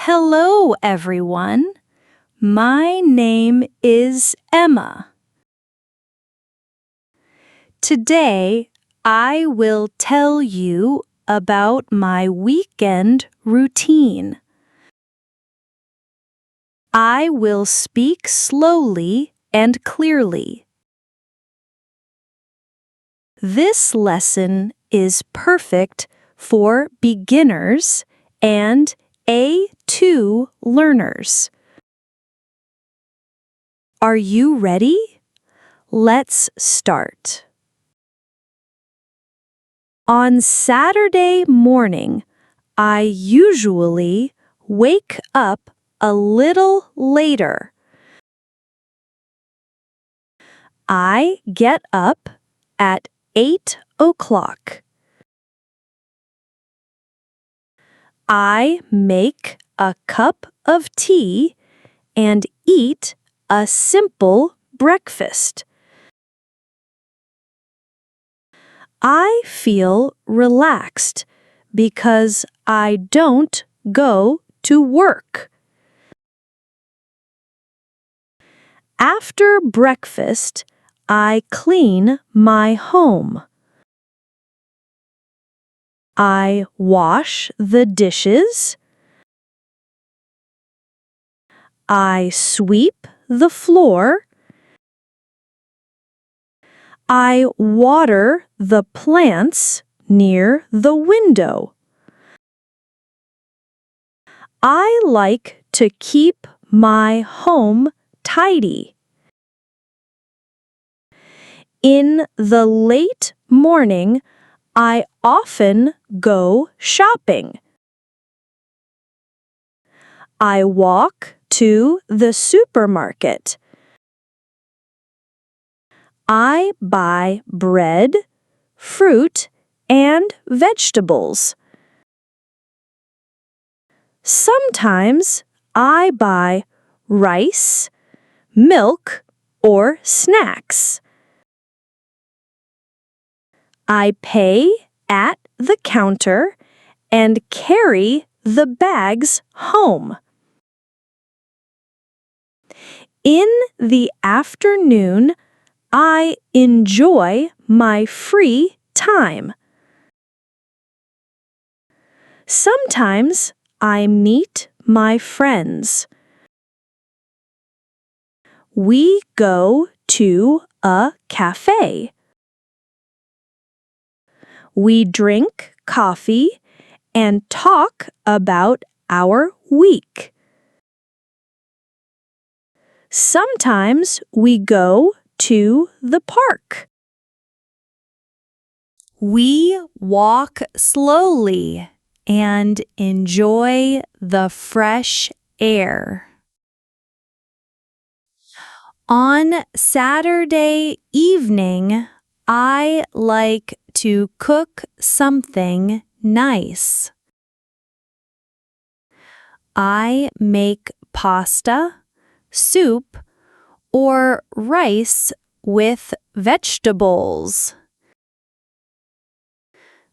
Hello, everyone. My name is Emma. Today, I will tell you about my weekend routine. I will speak slowly and clearly. This lesson is perfect for beginners and A2 learners. Are you ready? Let's start. On Saturday morning, I usually wake up a little later. I get up at 8 o'clock. I make a cup of tea and eat a simple breakfast. I feel relaxed because I don't go to work. After breakfast, I clean my home. I wash the dishes. I sweep the floor. I water the plants near the window. I like to keep my home tidy. In the late morning, I often go shopping. I walk to the supermarket. I buy bread, fruit, and vegetables. Sometimes I buy rice, milk, or snacks. I pay at the counter and carry the bags home. In the afternoon, I enjoy my free time. Sometimes I meet my friends. We go to a cafe. We drink coffee and talk about our week. Sometimes we go to the park. We walk slowly and enjoy the fresh air. On Saturday evening, I like to cook something nice. I make pasta, soup, or rice with vegetables.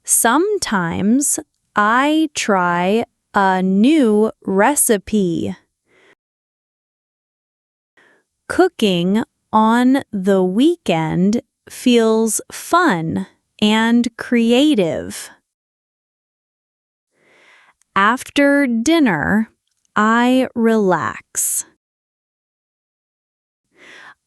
Sometimes I try a new recipe. Cooking on the weekend feels fun and creative. After dinner, I relax.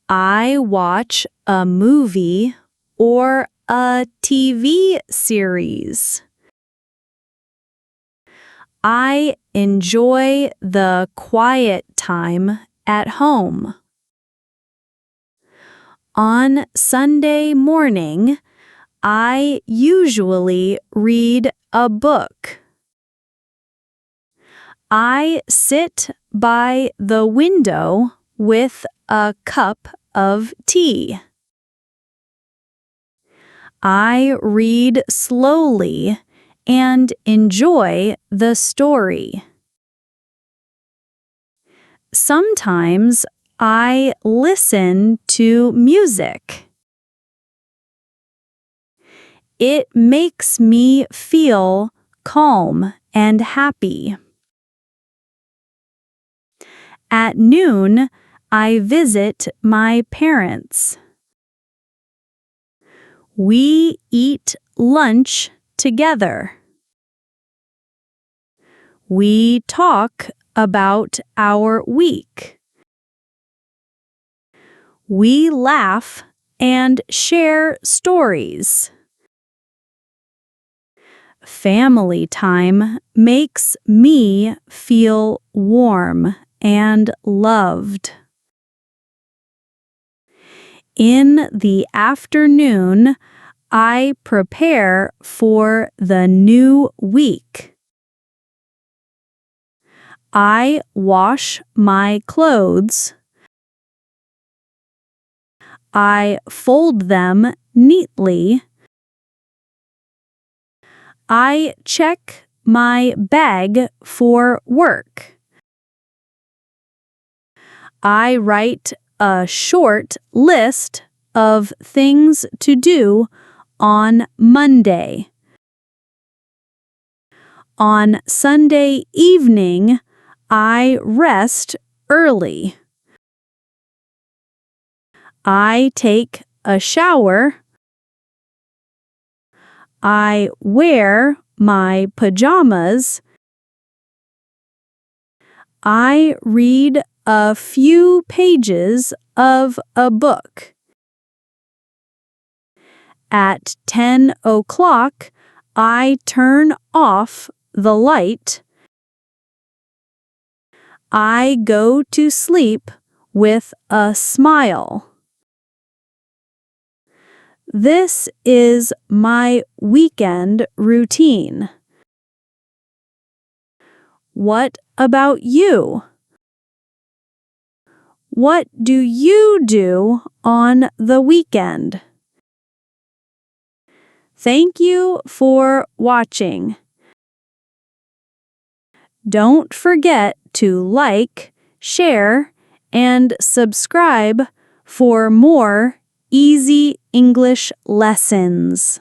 I watch a movie or a TV series. I enjoy the quiet time at home. On Sunday morning, I usually read a book. I sit by the window with a cup of tea. I read slowly and enjoy the story. Sometimes I listen to music. It makes me feel calm and happy. At noon, I visit my parents. We eat lunch together. We talk about our week. We laugh and share stories. Family time makes me feel warm and loved. In the afternoon, I prepare for the new week. I wash my clothes. I fold them neatly. I check my bag for work. I write a short list of things to do on Monday. On Sunday evening, I rest early. I take a shower. I wear my pajamas. I read a few pages of a book. At 10 o'clock, I turn off the light. I go to sleep with a smile. This is my weekend routine. What about you? What do you do on the weekend? Thank you for watching. Don't forget to like, share, and subscribe for more easy English lessons.